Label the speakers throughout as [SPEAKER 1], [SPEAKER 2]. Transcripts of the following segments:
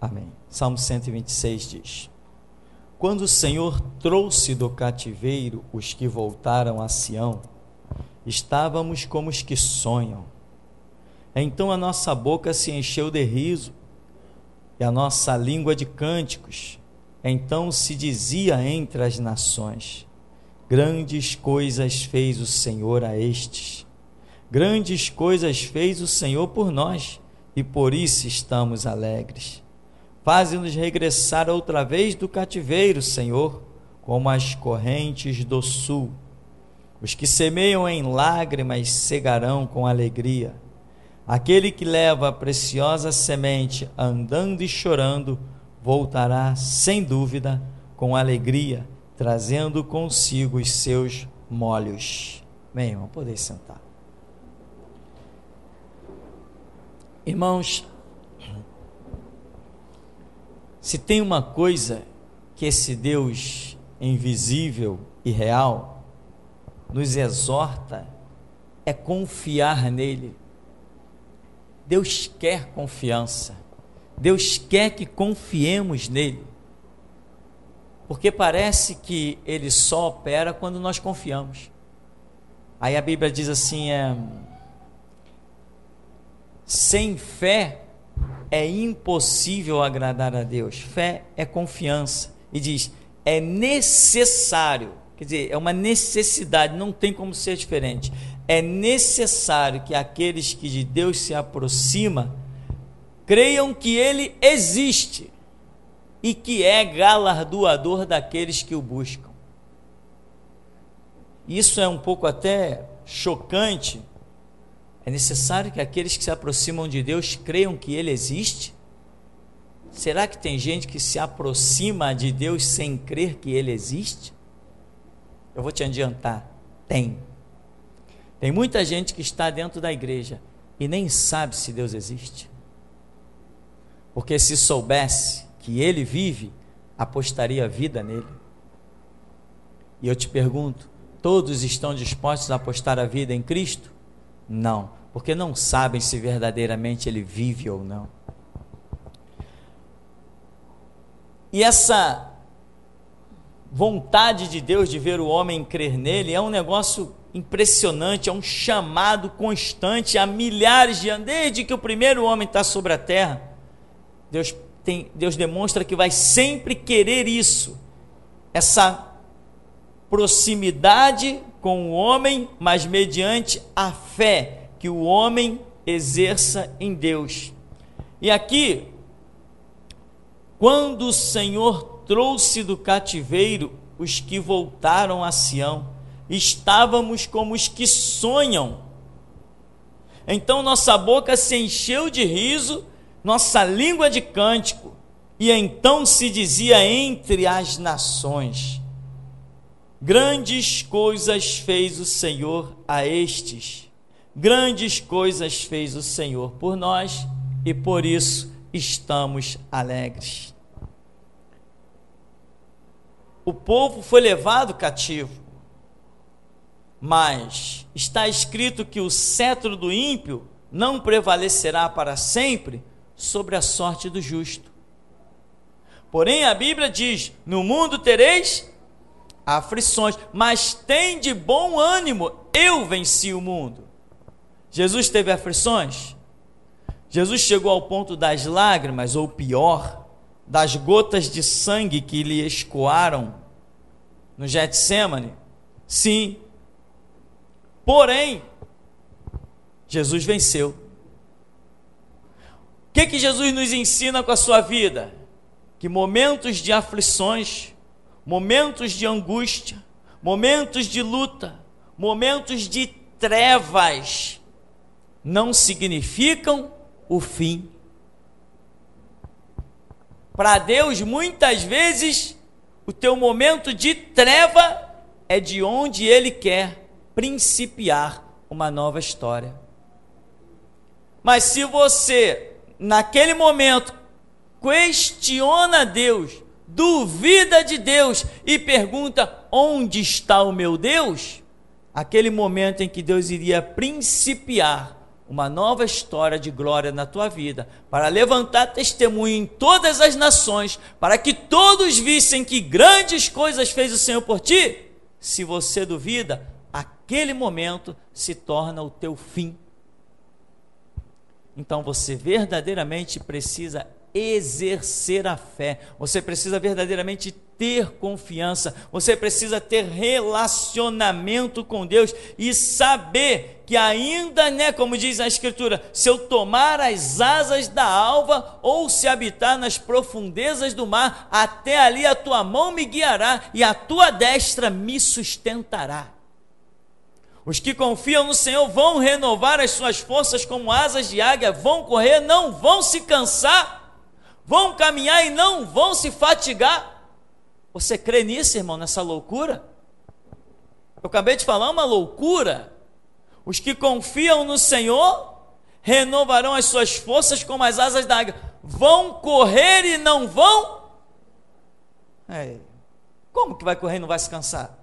[SPEAKER 1] Amém. Salmo 126 diz: quando o Senhor trouxe do cativeiro os que voltaram a Sião, estávamos como os que sonham. Então a nossa boca se encheu de riso e a nossa língua de cânticos. Então se dizia entre as nações: grandes coisas fez o Senhor a estes. Grandes coisas fez o Senhor por nós, e por isso estamos alegres. Faze-nos regressar outra vez do cativeiro, Senhor, como as correntes do sul. Os que semeiam em lágrimas cegarão com alegria. Aquele que leva a preciosa semente andando e chorando, voltará sem dúvida com alegria, trazendo consigo os seus molhos. Bem, irmão, poder sentar. Irmãos, se tem uma coisa que esse Deus invisível e real nos exorta, é confiar nele. Deus quer confiança. Deus quer que confiemos nele. Porque parece que ele só opera quando nós confiamos. Aí a Bíblia diz assim, sem fé é impossível agradar a Deus. Fé é confiança. E diz, é necessário, quer dizer, é uma necessidade, não tem como ser diferente. É necessário que aqueles que de Deus se aproximam creiam que ele existe e que é galardoador daqueles que o buscam. Isso é um pouco até chocante. É necessário que aqueles que se aproximam de Deus creiam que ele existe? Será que tem gente que se aproxima de Deus sem crer que ele existe? Eu vou te adiantar, tem. Tem muita gente que está dentro da igreja e nem sabe se Deus existe. Porque se soubesse que ele vive, apostaria a vida nele. E eu te pergunto, todos estão dispostos a apostar a vida em Cristo? Não, porque não sabem se verdadeiramente ele vive ou não. E essa vontade de Deus de ver o homem crer nele é um negócio impressionante, é um chamado constante há milhares de anos, desde que o primeiro homem está sobre a terra. Deus demonstra que vai sempre querer isso, essa proximidade com o homem, mas mediante a fé que o homem exerça em Deus. E aqui, quando o Senhor trouxe do cativeiro os que voltaram a Sião, estávamos como os que sonham. Então nossa boca se encheu de riso, nossa língua de cântico, e então se dizia entre as nações: grandes coisas fez o Senhor a estes, grandes coisas fez o Senhor por nós, e por isso estamos alegres. O povo foi levado cativo, mas está escrito que o cetro do ímpio não prevalecerá para sempre sobre a sorte do justo. Porém a Bíblia diz, no mundo tereis aflições, mas tem de bom ânimo, eu venci o mundo. Jesus teve aflições? Jesus chegou ao ponto das lágrimas, ou pior, das gotas de sangue que lhe escoaram no Getsêmani? Sim. Porém, Jesus venceu. O que Jesus nos ensina com a sua vida? Que momentos de aflições, momentos de angústia, momentos de luta, momentos de trevas, não significam o fim. Para Deus, muitas vezes, o teu momento de treva é de onde Ele quer principiar uma nova história. Mas se você, naquele momento, questiona Deus, duvida de Deus e pergunta: onde está o meu Deus? Aquele momento em que Deus iria principiar uma nova história de glória na tua vida, para levantar testemunho em todas as nações, para que todos vissem que grandes coisas fez o Senhor por ti. Se você duvida, aquele momento se torna o teu fim. Então você verdadeiramente precisa exercer a fé, você precisa verdadeiramente ter confiança, você precisa ter relacionamento com Deus e saber que ainda, como diz a Escritura, se eu tomar as asas da alva ou se habitar nas profundezas do mar, até ali a tua mão me guiará e a tua destra me sustentará. Os que confiam no Senhor vão renovar as suas forças como asas de águia, vão correr, não vão se cansar, vão caminhar e não vão se fatigar. Você crê nisso, irmão, nessa loucura? Eu acabei de falar uma loucura. Os que confiam no Senhor renovarão as suas forças como as asas da águia, vão correr e não vão? Como que vai correr e não vai se cansar?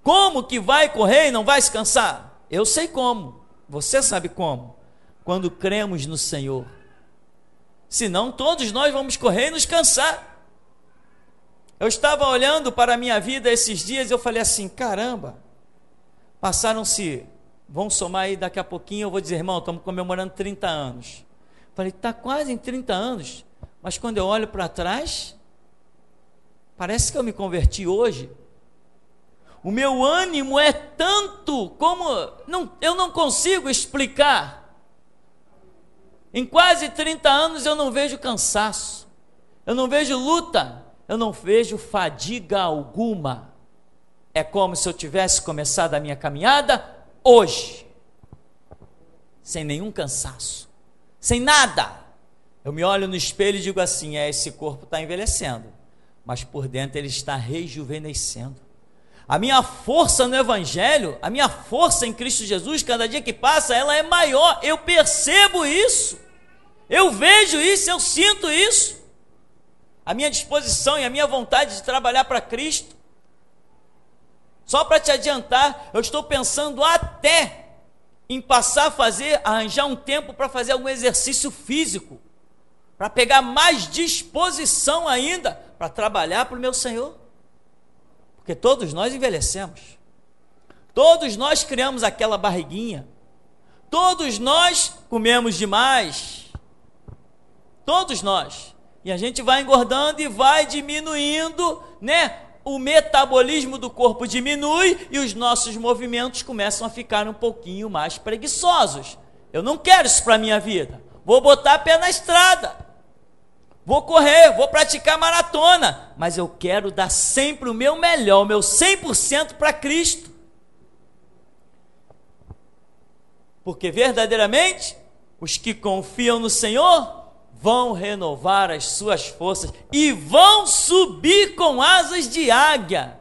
[SPEAKER 1] Como que vai correr e não vai se cansar? Eu sei como, você sabe como. Quando cremos no Senhor. Senão todos nós vamos correr e nos cansar. Eu estava olhando para a minha vida esses dias e eu falei assim, caramba, passaram-se, vão somar aí daqui a pouquinho, eu vou dizer, irmão, estamos comemorando 30 anos. Falei, está quase em 30 anos, mas quando eu olho para trás, parece que eu me converti hoje. O meu ânimo é tanto como, eu não consigo explicar. Em quase 30 anos eu não vejo cansaço, eu não vejo luta, eu não vejo fadiga alguma. É como se eu tivesse começado a minha caminhada hoje, sem nenhum cansaço, sem nada. Eu me olho no espelho e digo assim, esse corpo está envelhecendo, mas por dentro ele está rejuvenescendo. A minha força no Evangelho, a minha força em Cristo Jesus, cada dia que passa, ela é maior, eu percebo isso. Eu vejo isso, eu sinto isso. A minha disposição e a minha vontade de trabalhar para Cristo. Só para te adiantar, eu estou pensando até em passar a arranjar um tempo para fazer algum exercício físico, para pegar mais disposição ainda, para trabalhar para o meu Senhor. Porque todos nós envelhecemos. Todos nós criamos aquela barriguinha. Todos nós comemos demais. Todos nós. E a gente vai engordando e vai diminuindo, O metabolismo do corpo diminui e os nossos movimentos começam a ficar um pouquinho mais preguiçosos. Eu não quero isso para a minha vida. Vou botar pé na estrada. Vou correr, vou praticar maratona. Mas eu quero dar sempre o meu melhor, o meu 100% para Cristo. Porque verdadeiramente, os que confiam no Senhor vão renovar as suas forças e vão subir com asas de águia.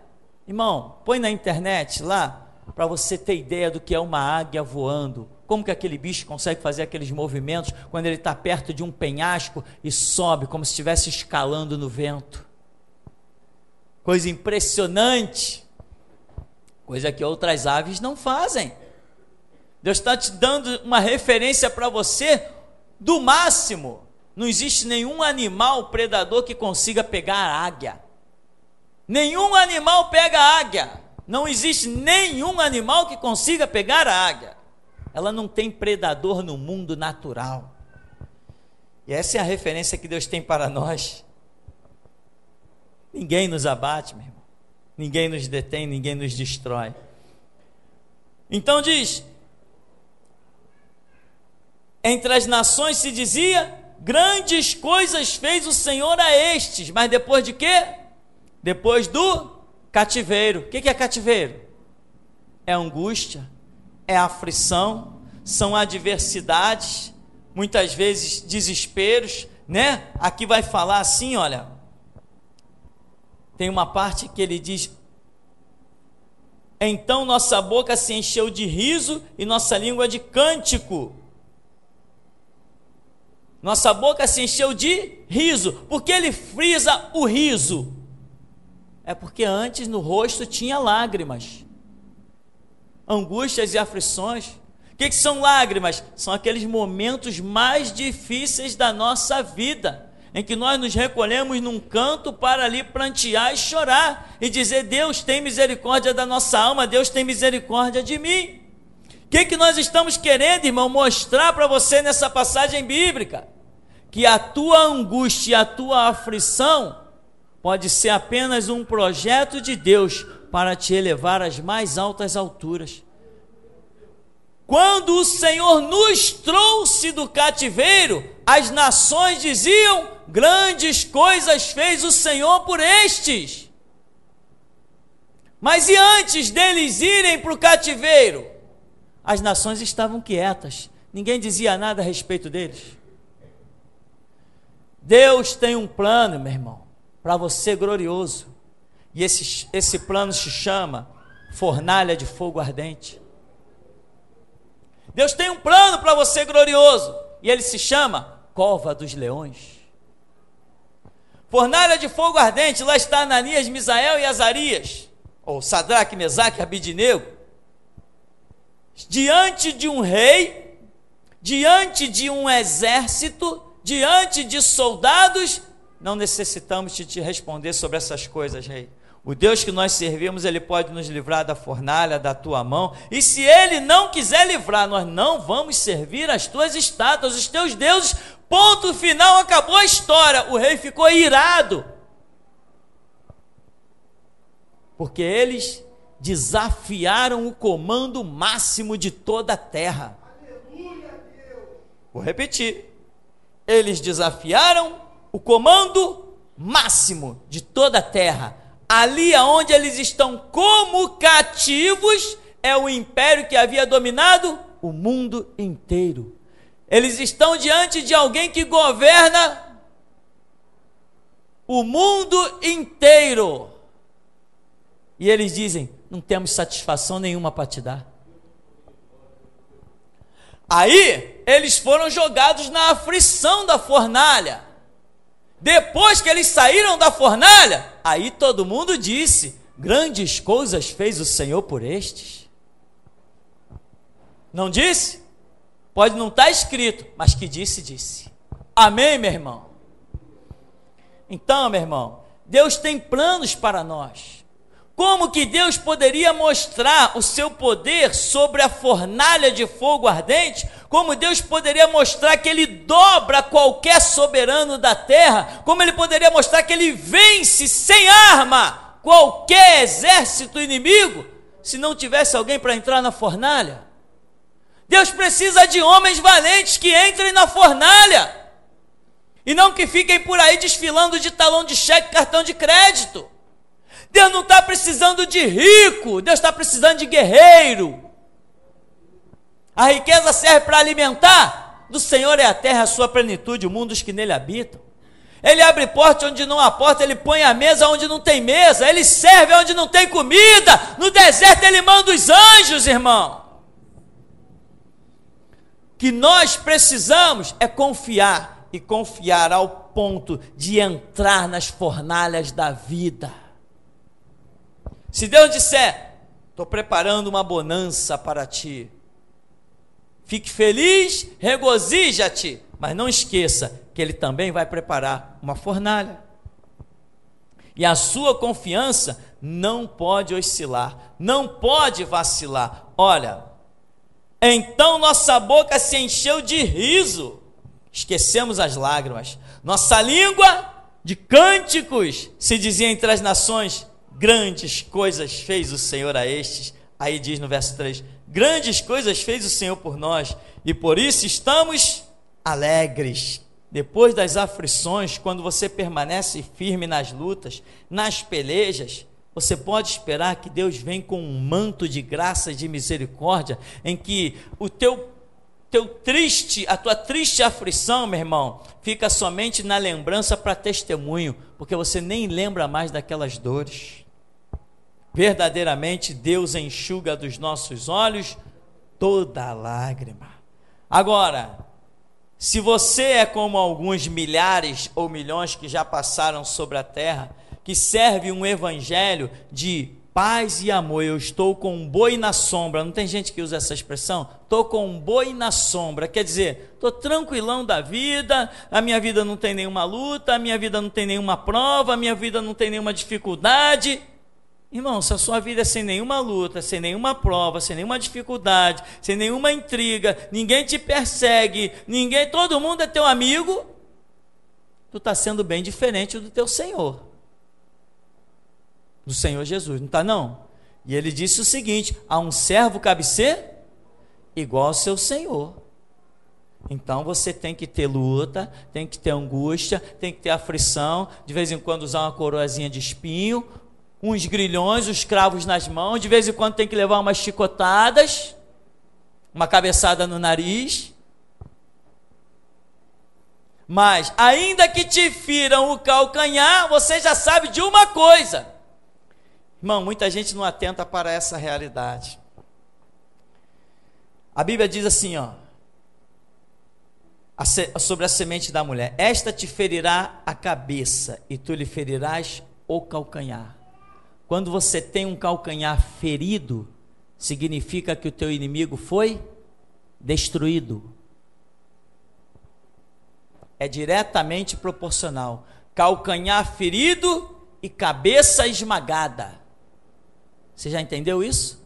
[SPEAKER 1] Irmão, põe na internet lá, para você ter ideia do que é uma águia voando. Como que aquele bicho consegue fazer aqueles movimentos quando ele está perto de um penhasco e sobe como se estivesse escalando no vento. Coisa impressionante. Coisa que outras aves não fazem. Deus está te dando uma referência para você do máximo. Não existe nenhum animal predador que consiga pegar a águia. Nenhum animal pega a águia. Não existe nenhum animal que consiga pegar a águia. Ela não tem predador no mundo natural. E essa é a referência que Deus tem para nós. Ninguém nos abate, meu irmão. Ninguém nos detém, ninguém nos destrói. Então diz, entre as nações se dizia, grandes coisas fez o Senhor a estes, mas depois de quê? Depois do cativeiro. O que é cativeiro? É angústia, é aflição, são adversidades, muitas vezes desesperos, Aqui vai falar assim, olha, tem uma parte que ele diz, então nossa boca se encheu de riso e nossa língua de cântico. Nossa boca se encheu de riso. Por que ele frisa o riso? É porque antes no rosto tinha lágrimas, angústias e aflições, O que são lágrimas? São aqueles momentos mais difíceis da nossa vida, em que nós nos recolhemos num canto para ali prantear e chorar, e dizer: Deus tem misericórdia da nossa alma, Deus tem misericórdia de mim. O que nós estamos querendo, irmão, mostrar para você nessa passagem bíblica? Que a tua angústia e a tua aflição pode ser apenas um projeto de Deus para te elevar às mais altas alturas. Quando o Senhor nos trouxe do cativeiro, as nações diziam: grandes coisas fez o Senhor por estes. Mas e antes deles irem para o cativeiro, as nações estavam quietas, ninguém dizia nada a respeito deles. Deus tem um plano, meu irmão, para você glorioso, e esse plano se chama fornalha de fogo ardente. Deus tem um plano para você glorioso, e ele se chama cova dos leões. Fornalha de fogo ardente, lá está Ananias, Misael e Azarias, ou Sadraque, Mesaque e Abidnego, diante de um rei, diante de um exército, diante de soldados. Não necessitamos de te responder sobre essas coisas, rei. O Deus que nós servimos, ele pode nos livrar da fornalha, da tua mão, e se ele não quiser livrar, nós não vamos servir as tuas estátuas, os teus deuses. Ponto final, acabou a história. O rei ficou irado, porque eles desafiaram o comando máximo de toda a terra. Vou repetir: eles desafiaram o comando máximo de toda a terra. Ali aonde eles estão como cativos, é o império que havia dominado o mundo inteiro. Eles estão diante de alguém que governa o mundo inteiro. E eles dizem: não temos satisfação nenhuma para te dar. Aí eles foram jogados na aflição da fornalha. Depois que eles saíram da fornalha, aí todo mundo disse: grandes coisas fez o Senhor por estes. Não disse? Pode não estar escrito, mas que disse, disse. Amém, meu irmão? Então, meu irmão, Deus tem planos para nós. Como que Deus poderia mostrar o seu poder sobre a fornalha de fogo ardente? Como Deus poderia mostrar que ele dobra qualquer soberano da terra? Como ele poderia mostrar que ele vence sem arma qualquer exército inimigo, se não tivesse alguém para entrar na fornalha? Deus precisa de homens valentes que entrem na fornalha, e não que fiquem por aí desfilando de talão de cheque, cartão de crédito. Deus não está precisando de rico, Deus está precisando de guerreiro. A riqueza serve para alimentar. Do Senhor é a terra, a sua plenitude, o mundo os que nele habitam. Ele abre porta onde não há porta, ele põe a mesa onde não tem mesa, ele serve onde não tem comida. No deserto ele manda os anjos, irmão. O que nós precisamos é confiar, e confiar ao ponto de entrar nas fornalhas da vida. Se Deus disser: estou preparando uma bonança para ti, fique feliz, regozija-te, mas não esqueça que ele também vai preparar uma fornalha. E a sua confiança não pode oscilar, não pode vacilar. Olha, então nossa boca se encheu de riso, esquecemos as lágrimas. Nossa língua de cânticos se dizia entre as nações: grandes coisas fez o Senhor a estes. Aí diz no verso 3: grandes coisas fez o Senhor por nós, e por isso estamos alegres. Depois das aflições, quando você permanece firme nas lutas, nas pelejas, você pode esperar que Deus vem com um manto de graça e de misericórdia, em que a tua triste aflição, meu irmão, fica somente na lembrança para testemunho, porque você nem lembra mais daquelas dores. Verdadeiramente Deus enxuga dos nossos olhos toda lágrima. Agora, se você é como alguns milhares ou milhões que já passaram sobre a terra, que serve um evangelho de paz e amor. Eu estou com um boi na sombra. Não tem gente que usa essa expressão? Estou com um boi na sombra. Quer dizer, estou tranquilão da vida, a minha vida não tem nenhuma luta, a minha vida não tem nenhuma prova, a minha vida não tem nenhuma dificuldade. Irmão, se a sua vida é sem nenhuma luta, sem nenhuma prova, sem nenhuma dificuldade, sem nenhuma intriga, ninguém te persegue, todo mundo é teu amigo, tu está sendo bem diferente do teu Senhor, do Senhor Jesus, não está não? E ele disse o seguinte: a um servo cabe ser igual ao seu Senhor. Então você tem que ter luta, tem que ter angústia, tem que ter aflição, de vez em quando usar uma coroazinha de espinho, uns grilhões, os cravos nas mãos, de vez em quando tem que levar umas chicotadas, uma cabeçada no nariz. Mas, ainda que te firam o calcanhar, você já sabe de uma coisa. Irmão, muita gente não atenta para essa realidade. A Bíblia diz assim, ó, sobre a semente da mulher: esta te ferirá a cabeça, e tu lhe ferirás o calcanhar. Quando você tem um calcanhar ferido, significa que o teu inimigo foi destruído. É diretamente proporcional. Calcanhar ferido e cabeça esmagada. Você já entendeu isso?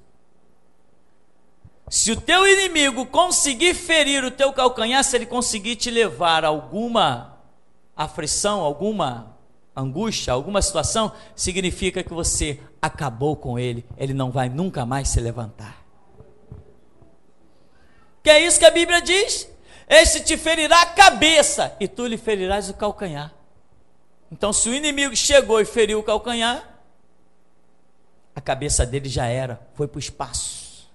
[SPEAKER 1] Se o teu inimigo conseguir ferir o teu calcanhar, se ele conseguir te levar a alguma aflição, alguma angústia, alguma situação, significa que você acabou com ele, ele não vai nunca mais se levantar. Que é isso que a Bíblia diz: este te ferirá a cabeça, e tu lhe ferirás o calcanhar. Então, se o inimigo chegou e feriu o calcanhar, a cabeça dele já era, foi para o espaço.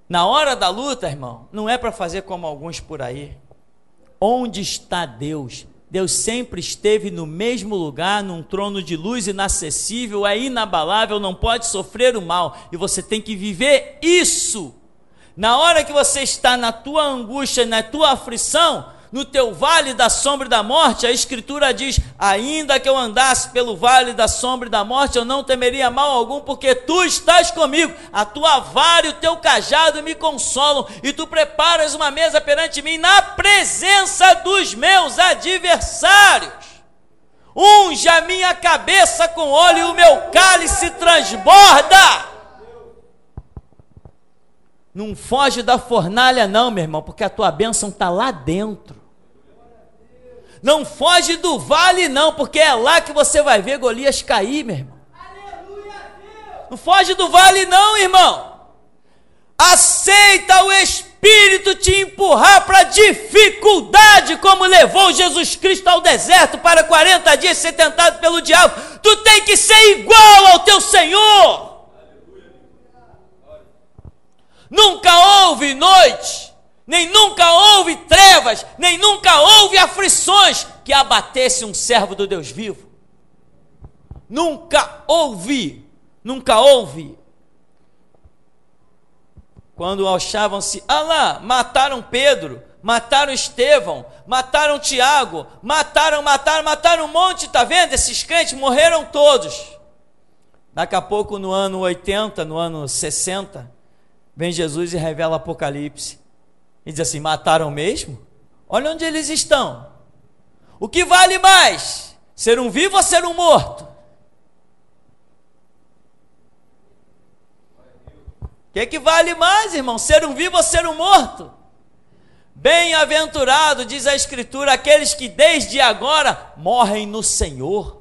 [SPEAKER 1] Na hora da luta, irmão, não é para fazer como alguns por aí. Onde está Deus? Deus sempre esteve no mesmo lugar, num trono de luz inacessível, é inabalável, não pode sofrer o mal, e você tem que viver isso. Na hora que você está na tua angústia, na tua aflição, no teu vale da sombra e da morte, a Escritura diz: ainda que eu andasse pelo vale da sombra e da morte, eu não temeria mal algum, porque tu estás comigo, a tua vara e o teu cajado me consolam, e tu preparas uma mesa perante mim na presença dos meus adversários. Unge a minha cabeça com óleo e o meu cálice transborda. Não foge da fornalha não, meu irmão, porque a tua bênção está lá dentro. Não foge do vale não, porque é lá que você vai ver Golias cair, meu irmão. Não foge do vale não, irmão. Aceita o Espírito te empurrar para a dificuldade, como levou Jesus Cristo ao deserto para 40 dias ser tentado pelo diabo. Tu tem que ser igual ao teu Senhor. Nunca houve noite, nem nunca houve trevas, nem nunca houve aflições que abatesse um servo do Deus vivo. Nunca houve, nunca houve. Quando achavam-se, lá, mataram Pedro, mataram Estevão, mataram Tiago, mataram um monte, tá vendo? Esses crentes morreram todos. Daqui a pouco, no ano 80, no ano 60, vem Jesus e revela Apocalipse. E diz assim: mataram mesmo? Olha onde eles estão. O que vale mais? Ser um vivo ou ser um morto? O que vale mais, irmão? Ser um vivo ou ser um morto? Bem-aventurado, diz a Escritura, aqueles que desde agora morrem no Senhor.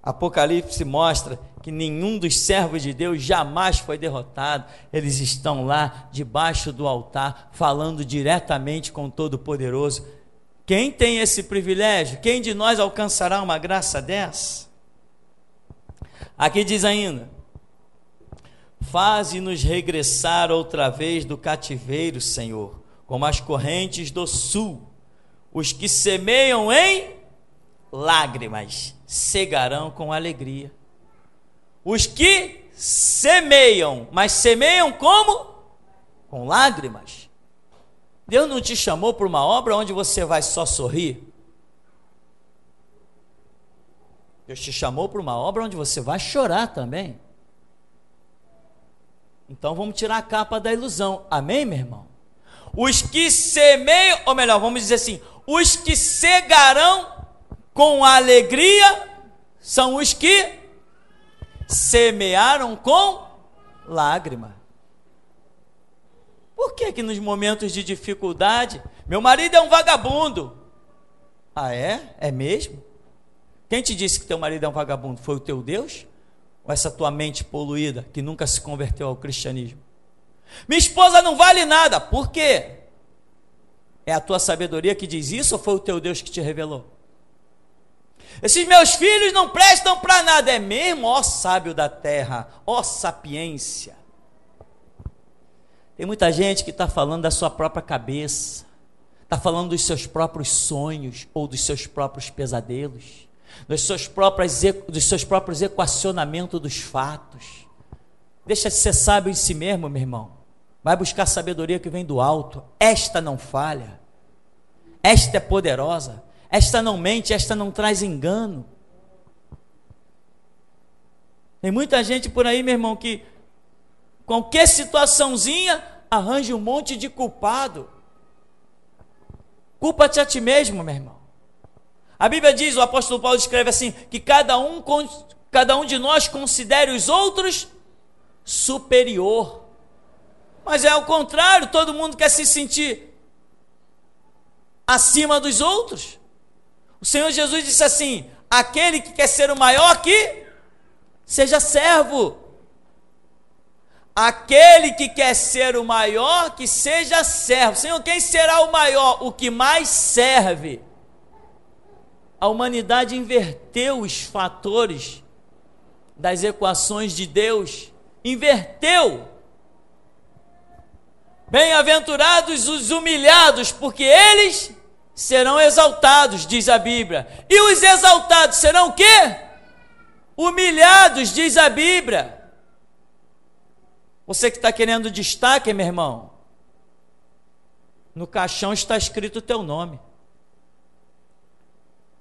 [SPEAKER 1] Apocalipse mostra que nenhum dos servos de Deus jamais foi derrotado. Eles estão lá debaixo do altar, falando diretamente com o Todo-Poderoso. Quem tem esse privilégio? Quem de nós alcançará uma graça dessa? Aqui diz ainda: faze-nos regressar outra vez do cativeiro, Senhor, como as correntes do sul. Os que semeiam em lágrimas cegarão com alegria. Os que semeiam, mas semeiam como? Com lágrimas. Deus não te chamou para uma obra onde você vai só sorrir? Deus te chamou para uma obra onde você vai chorar também. Então vamos tirar a capa da ilusão. Amém, meu irmão? Os que semeiam, ou melhor, vamos dizer assim, os que cegarão com alegria são os que semearam com lágrima. Por que que nos momentos de dificuldade, meu marido é um vagabundo? Ah, é? É mesmo? Quem te disse que teu marido é um vagabundo? Foi o teu Deus? Ou essa tua mente poluída que nunca se converteu ao cristianismo? Minha esposa não vale nada. Por quê? É a tua sabedoria que diz isso ou foi o teu Deus que te revelou? Esses meus filhos não prestam para nada. É mesmo? Ó sábio da terra, ó sapiência. Tem muita gente que está falando da sua própria cabeça, está falando dos seus próprios sonhos ou dos seus próprios pesadelos, dos seus próprios equacionamentos dos fatos. Deixa de ser sábio em si mesmo, meu irmão. Vai buscar sabedoria que vem do alto. Esta não falha, esta é poderosa, esta não mente, esta não traz engano. Tem muita gente por aí, meu irmão, que qualquer situaçãozinha arranja um monte de culpado. Culpa-te a ti mesmo, meu irmão. A Bíblia diz, o apóstolo Paulo escreve assim, que cada um de nós considere os outros superior. Mas é ao contrário, todo mundo quer se sentir acima dos outros. O Senhor Jesus disse assim, aquele que quer ser o maior que seja servo. Aquele que quer ser o maior, que seja servo. Senhor, quem será o maior? O que mais serve. A humanidade inverteu os fatores das equações de Deus. Inverteu. Bem-aventurados os humilhados, porque eles serão exaltados, diz a Bíblia. E os exaltados serão o quê? Humilhados, diz a Bíblia. Você que está querendo destaque, meu irmão, no caixão está escrito o teu nome.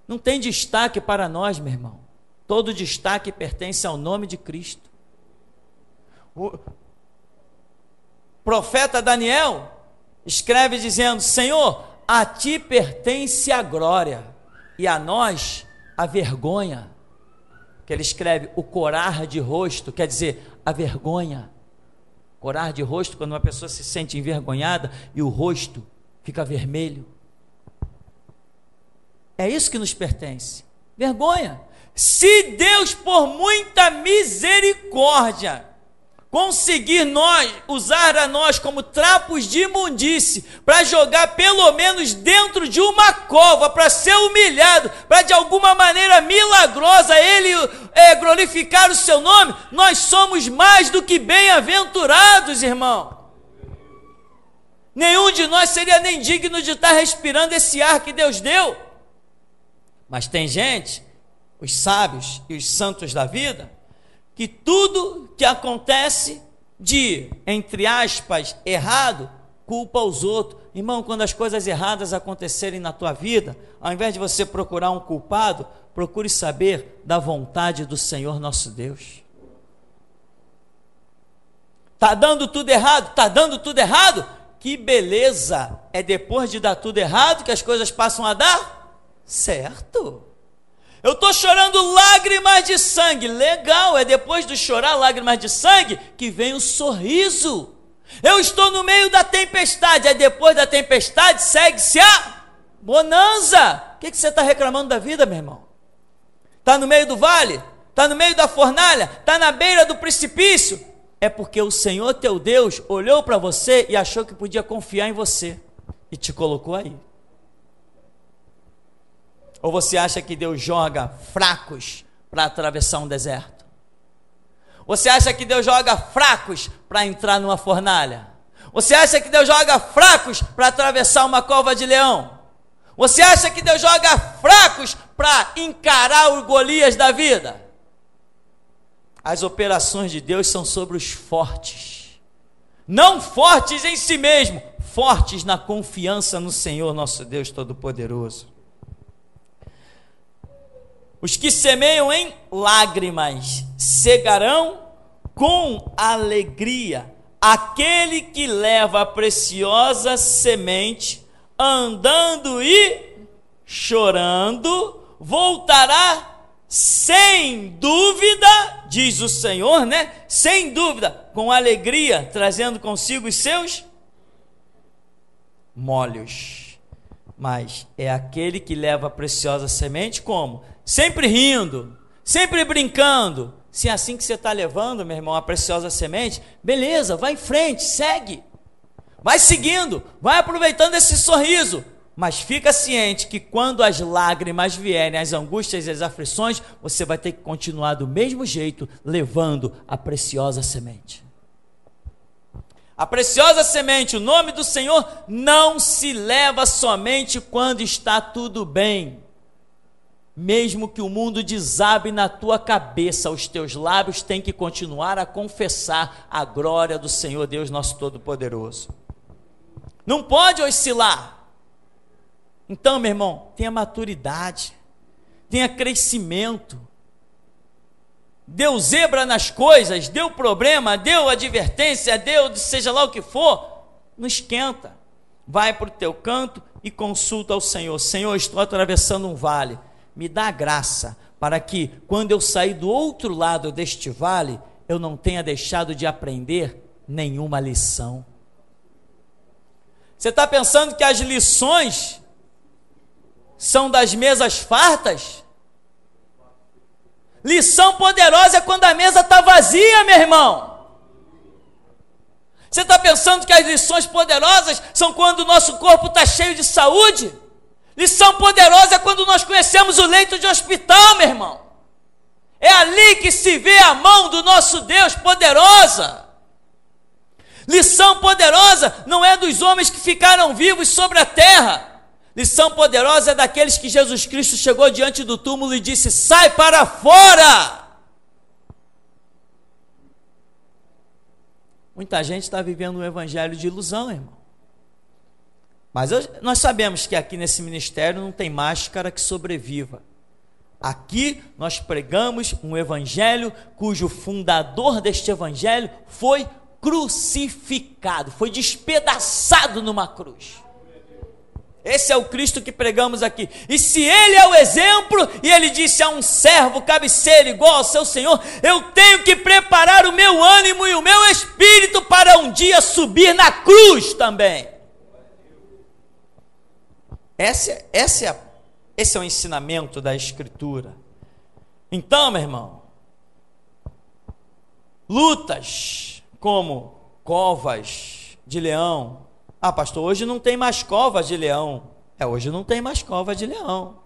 [SPEAKER 1] Não tem destaque para nós, meu irmão. Todo destaque pertence ao nome de Cristo. O profeta Daniel escreve dizendo, Senhor, a ti pertence a glória e a nós a vergonha. Que ele escreve o corar de rosto, quer dizer, a vergonha. Corar de rosto, quando uma pessoa se sente envergonhada e o rosto fica vermelho. É isso que nos pertence. Vergonha. Se Deus, por muita misericórdia, conseguir usar a nós como trapos de imundície, para jogar pelo menos dentro de uma cova, para ser humilhado, para de alguma maneira milagrosa Ele glorificar o seu nome, nós somos mais do que bem-aventurados, irmão. Nenhum de nós seria nem digno de estar respirando esse ar que Deus deu. Mas tem gente, os sábios e os santos da vida, que tudo que acontece de, entre aspas, errado, culpa os outros. Irmão, quando as coisas erradas acontecerem na tua vida, ao invés de você procurar um culpado, procure saber da vontade do Senhor nosso Deus. Está dando tudo errado? Está dando tudo errado? Que beleza! É depois de dar tudo errado que as coisas passam a dar certo. Eu estou chorando lágrimas de sangue. Legal, é depois de chorar lágrimas de sangue que vem o sorriso. Eu estou no meio da tempestade. É depois da tempestade segue-se a bonança. O que você está reclamando da vida, meu irmão? Está no meio do vale? Está no meio da fornalha? Está na beira do precipício? É porque o Senhor teu Deus olhou para você e achou que podia confiar em você e te colocou aí. Ou você acha que Deus joga fracos para atravessar um deserto? Você acha que Deus joga fracos para entrar numa fornalha? Você acha que Deus joga fracos para atravessar uma cova de leão? Você acha que Deus joga fracos para encarar o Golias da vida? As operações de Deus são sobre os fortes. Não fortes em si mesmo, fortes na confiança no Senhor nosso Deus Todo-Poderoso. Os que semeiam em lágrimas cegarão com alegria. Aquele que leva a preciosa semente, andando e chorando, voltará sem dúvida, diz o Senhor, né? Sem dúvida, com alegria, trazendo consigo os seus molhos. Mas é aquele que leva a preciosa semente como? Sempre rindo, sempre brincando. Se é assim que você está levando, meu irmão, a preciosa semente, beleza, vai em frente, segue. Vai seguindo, vai aproveitando esse sorriso. Mas fica ciente que quando as lágrimas vierem, as angústias e as aflições, você vai ter que continuar do mesmo jeito, levando a preciosa semente. A preciosa semente, o nome do Senhor, não se leva somente quando está tudo bem. Mesmo que o mundo desabe na tua cabeça, os teus lábios têm que continuar a confessar a glória do Senhor Deus nosso Todo-Poderoso. Não pode oscilar. Então, meu irmão, tenha maturidade, tenha crescimento. Deu zebra nas coisas, deu problema, deu advertência, deu seja lá o que for, não esquenta. Vai para o teu canto e consulta ao Senhor. Senhor, estou atravessando um vale. Me dá graça para que, quando eu sair do outro lado deste vale, eu não tenha deixado de aprender nenhuma lição. Você está pensando que as lições são das mesas fartas? Lição poderosa é quando a mesa está vazia, meu irmão. Você está pensando que as lições poderosas são quando o nosso corpo está cheio de saúde? Lição poderosa é quando nós conhecemos o leito de hospital, meu irmão. É ali que se vê a mão do nosso Deus poderosa. Lição poderosa não é dos homens que ficaram vivos sobre a terra. Lição poderosa é daqueles que Jesus Cristo chegou diante do túmulo e disse: sai para fora. Muita gente está vivendo um evangelho de ilusão, irmão. Mas nós sabemos que aqui nesse ministério não tem máscara que sobreviva. Aqui nós pregamos um evangelho cujo fundador deste evangelho foi crucificado, foi despedaçado numa cruz. Esse é o Cristo que pregamos aqui. E se ele é o exemplo, e ele disse a um servo, cabe ser igual ao seu Senhor, eu tenho que preparar o meu ânimo e o meu espírito para um dia subir na cruz também. Esse é o ensinamento da Escritura. Então, meu irmão, lutas como covas de leão. Ah, pastor, hoje não tem mais covas de leão. Hoje não tem mais cova de leão.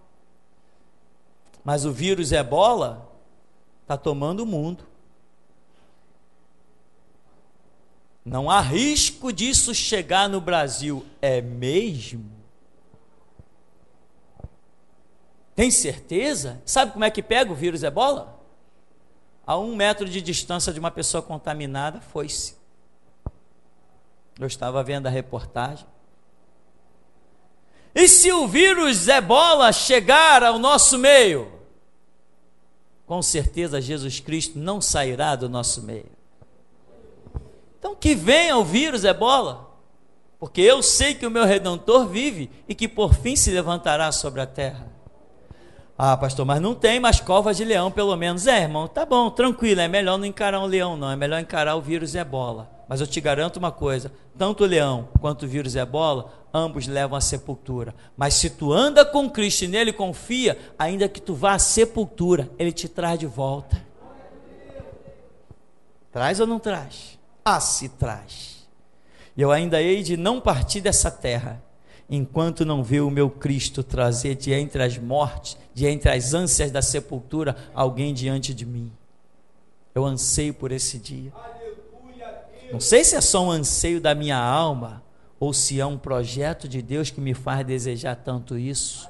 [SPEAKER 1] Mas o vírus Ebola está tomando o mundo. Não há risco disso chegar no Brasil. É mesmo? Tem certeza? Sabe como é que pega o vírus Ebola? A 1 metro de distância de uma pessoa contaminada, foi-se. Eu estava vendo a reportagem. E se o vírus Ebola chegar ao nosso meio, com certeza Jesus Cristo não sairá do nosso meio. Então que venha o vírus Ebola, porque eu sei que o meu Redentor vive e que por fim se levantará sobre a terra. Ah, pastor, mas não tem mais cova de leão, pelo menos. Irmão, tá bom, tranquilo, é melhor não encarar um leão não, é melhor encarar o vírus Ebola. Mas eu te garanto uma coisa, tanto o leão quanto o vírus Ebola, ambos levam à sepultura. Mas se tu anda com Cristo e nele confia, ainda que tu vá à sepultura, ele te traz de volta. Traz ou não traz? Ah, se traz. E eu ainda hei de não partir dessa terra, enquanto não ver o meu Cristo trazer de entre as mortes, de entre as ânsias da sepultura, alguém diante de mim. Eu anseio por esse dia. Não sei se é só um anseio da minha alma, ou se é um projeto de Deus que me faz desejar tanto isso.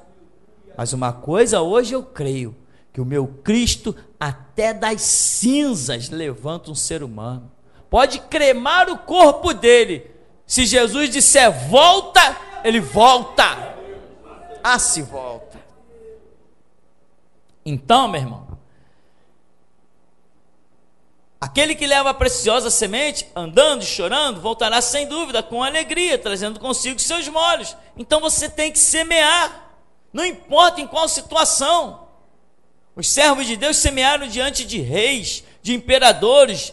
[SPEAKER 1] Mas uma coisa hoje eu creio, que o meu Cristo até das cinzas levanta um ser humano. Pode cremar o corpo dele. Se Jesus disser volta, ele volta. Ah, se volta. Então, meu irmão, aquele que leva a preciosa semente, andando e chorando, voltará sem dúvida com alegria, trazendo consigo seus molhos. Então você tem que semear, não importa em qual situação. Os servos de Deus semearam diante de reis, de imperadores,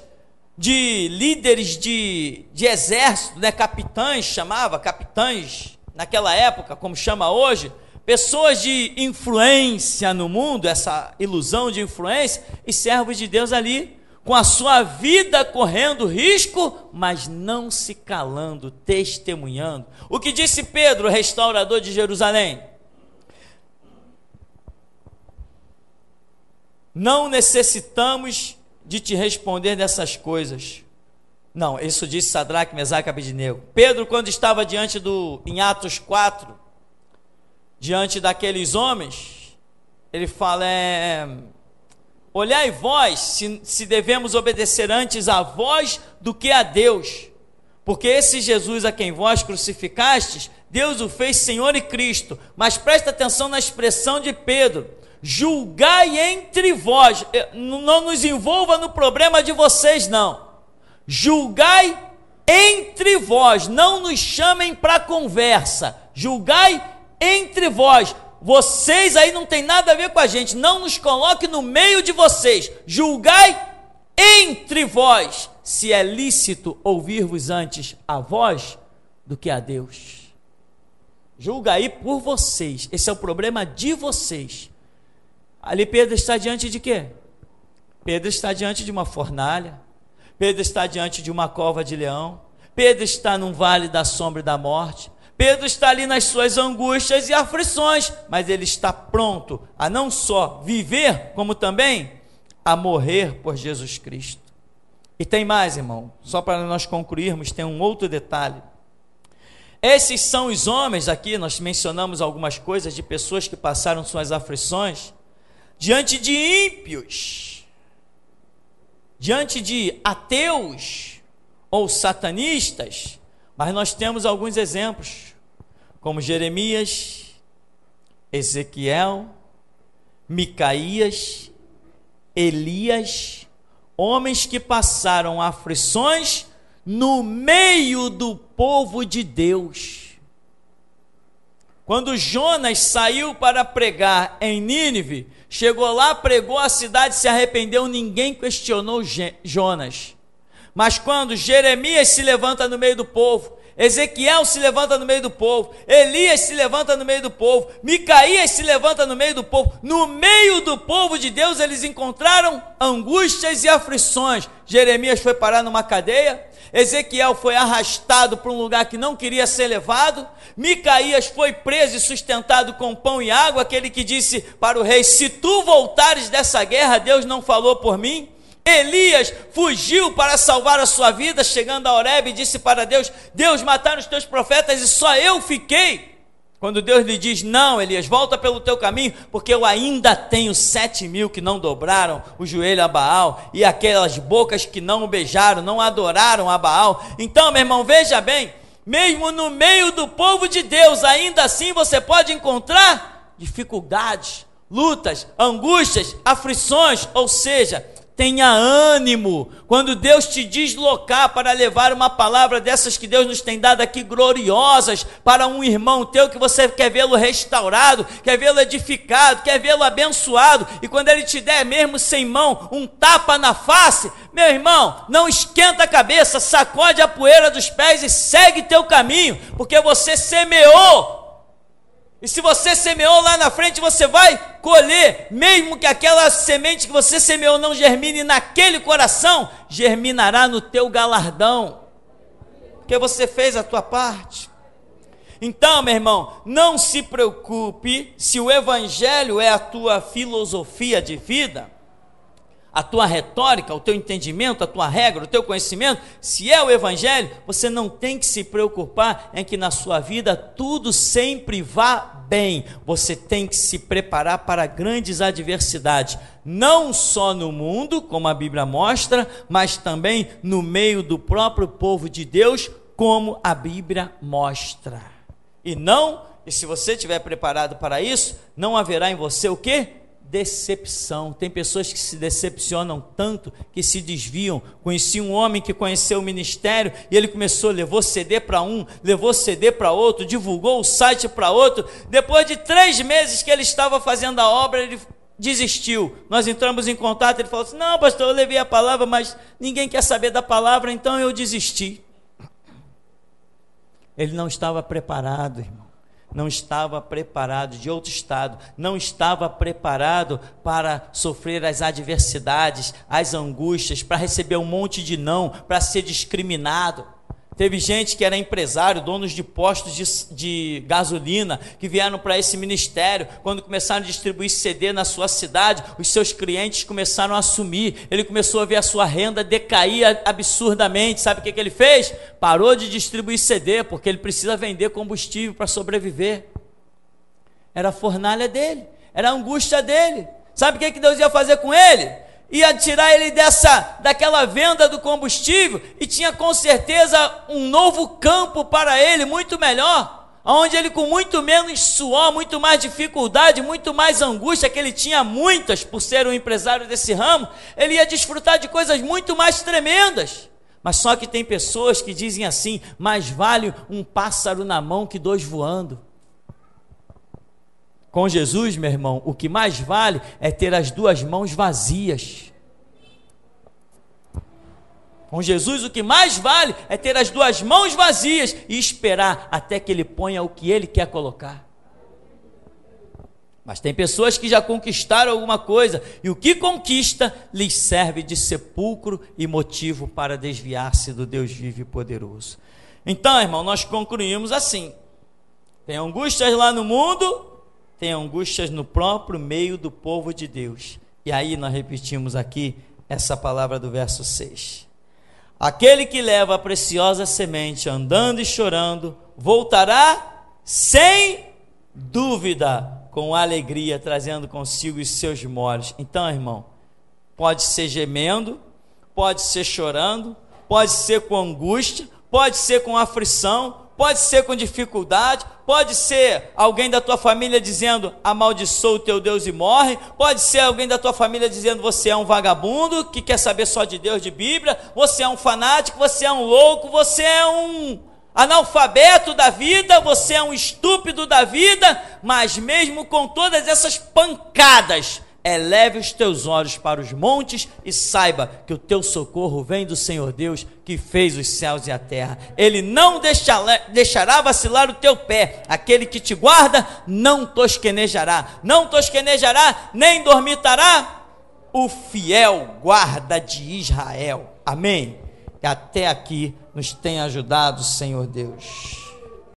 [SPEAKER 1] de líderes de exército, né? Capitães, chamava, capitães, naquela época, como chama hoje, pessoas de influência no mundo, essa ilusão de influência, e servos de Deus ali, com a sua vida correndo risco, mas não se calando, testemunhando. O que disse Pedro, o restaurador de Jerusalém? Não necessitamos de te responder dessas coisas. Não, isso disse Sadraque, Mesaque e Abednego. Pedro, quando estava em Atos 4, diante daqueles homens, ele fala, olhai vós, se devemos obedecer antes a vós do que a Deus, porque esse Jesus a quem vós crucificastes, Deus o fez Senhor e Cristo. Mas presta atenção na expressão de Pedro: julgai entre vós. Não nos envolva no problema de vocês, não. Julgai entre vós, não nos chamem para conversa. Julgai entre vós. Vocês aí não tem nada a ver com a gente, não nos coloque no meio de vocês. Julgai entre vós, se é lícito ouvir-vos antes a vós do que a Deus. Julga aí por vocês, esse é o problema de vocês. Ali Pedro está diante de quê? Pedro está diante de uma fornalha, Pedro está diante de uma cova de leão, Pedro está num vale da sombra e da morte, Pedro está ali nas suas angústias e aflições, mas ele está pronto a não só viver, como também a morrer por Jesus Cristo. E tem mais, irmão, só para nós concluirmos, tem um outro detalhe. Esses são os homens aqui, nós mencionamos algumas coisas de pessoas que passaram suas aflições, diante de ímpios, diante de ateus ou satanistas, mas nós temos alguns exemplos, como Jeremias, Ezequiel, Micaías, Elias, homens que passaram aflições no meio do povo de Deus. Quando Jonas saiu para pregar em Nínive, chegou lá, pregou, a cidade se arrependeu, ninguém questionou Jonas. Mas quando Jeremias se levanta no meio do povo, Ezequiel se levanta no meio do povo, Elias se levanta no meio do povo, Micaías se levanta no meio do povo, no meio do povo de Deus eles encontraram angústias e aflições. Jeremias foi parar numa cadeia, Ezequiel foi arrastado para um lugar que não queria ser levado, Micaías foi preso e sustentado com pão e água, aquele que disse para o rei: se tu voltares dessa guerra, Deus não falou por mim. Elias fugiu para salvar a sua vida, chegando a Horebe, e disse para Deus: Deus, mataram os teus profetas e só eu fiquei. Quando Deus lhe diz: não, Elias, volta pelo teu caminho, porque eu ainda tenho 7.000 que não dobraram o joelho a Baal, e aquelas bocas que não o beijaram, não adoraram a Baal. Então, meu irmão, veja bem, mesmo no meio do povo de Deus, ainda assim você pode encontrar dificuldades, lutas, angústias, aflições. Ou seja, tenha ânimo, quando Deus te deslocar para levar uma palavra dessas que Deus nos tem dado aqui, gloriosas, para um irmão teu que você quer vê-lo restaurado, quer vê-lo edificado, quer vê-lo abençoado, e quando ele te der mesmo sem mão, um tapa na face, meu irmão, não esquenta a cabeça, sacode a poeira dos pés e segue teu caminho, porque você semeou. E se você semeou lá na frente, você vai colher, mesmo que aquela semente que você semeou não germine naquele coração, germinará no teu galardão, porque você fez a tua parte. Então, meu irmão, não se preocupe se o evangelho é a tua filosofia de vida, a tua retórica, o teu entendimento, a tua regra, o teu conhecimento. Se é o evangelho, você não tem que se preocupar em que na sua vida tudo sempre vá bem. Você tem que se preparar para grandes adversidades, não só no mundo, como a Bíblia mostra, mas também no meio do próprio povo de Deus, como a Bíblia mostra. E se você estiver preparado para isso, não haverá em você o quê? decepção. Tem pessoas que se decepcionam tanto que se desviam. Conheci um homem que conheceu o ministério e ele levou CD para um, levou CD para outro, divulgou o site para outro. Depois de 3 meses que ele estava fazendo a obra, ele desistiu. Nós entramos em contato, ele falou assim: não, pastor, eu levei a palavra, mas ninguém quer saber da palavra, então eu desisti. Ele não estava preparado, irmão. Não estava preparado, de outro estado, não estava preparado para sofrer as adversidades, as angústias, para receber um monte de não, para ser discriminado. Teve gente que era empresário, donos de postos de gasolina, que vieram para esse ministério. Quando começaram a distribuir CD na sua cidade, os seus clientes começaram a sumir. Ele começou a ver a sua renda decair absurdamente. Sabe o que ele fez? Parou de distribuir CD, porque ele precisa vender combustível para sobreviver. Era a fornalha dele, era a angústia dele. Sabe o que Deus ia fazer com ele? Ia tirar ele daquela venda do combustível e tinha com certeza um novo campo para ele, muito melhor, onde ele, com muito menos suor, muito mais dificuldade, muito mais angústia, que ele tinha muitas por ser um empresário desse ramo, ele ia desfrutar de coisas muito mais tremendas. Mas só que tem pessoas que dizem assim: mais vale um pássaro na mão que 2 voando. Com Jesus, meu irmão, o que mais vale é ter as 2 mãos vazias. Com Jesus, o que mais vale é ter as 2 mãos vazias e esperar até que Ele ponha o que Ele quer colocar. Mas tem pessoas que já conquistaram alguma coisa e o que conquista lhes serve de sepulcro e motivo para desviar-se do Deus vivo e poderoso. Então, irmão, nós concluímos assim: tem angústias lá no mundo, tem angústias no próprio meio do povo de Deus. E aí nós repetimos aqui essa palavra do verso 6. Aquele que leva a preciosa semente andando e chorando, voltará sem dúvida, com alegria, trazendo consigo os seus molhos. Então, irmão, pode ser gemendo, pode ser chorando, pode ser com angústia, pode ser com aflição, pode ser com dificuldade, pode ser alguém da tua família dizendo: amaldiçoa o teu Deus e morre. Pode ser alguém da tua família dizendo: você é um vagabundo que quer saber só de Deus, de Bíblia. Você é um fanático, você é um louco, você é um analfabeto da vida, você é um estúpido da vida. Mas mesmo com todas essas pancadas, eleve os teus olhos para os montes e saiba que o teu socorro vem do Senhor Deus, que fez os céus e a terra. Ele não deixará vacilar o teu pé. Aquele que te guarda não tosquenejará, nem dormitará o fiel guarda de Israel. Amém? E até aqui nos tem ajudado o Senhor Deus.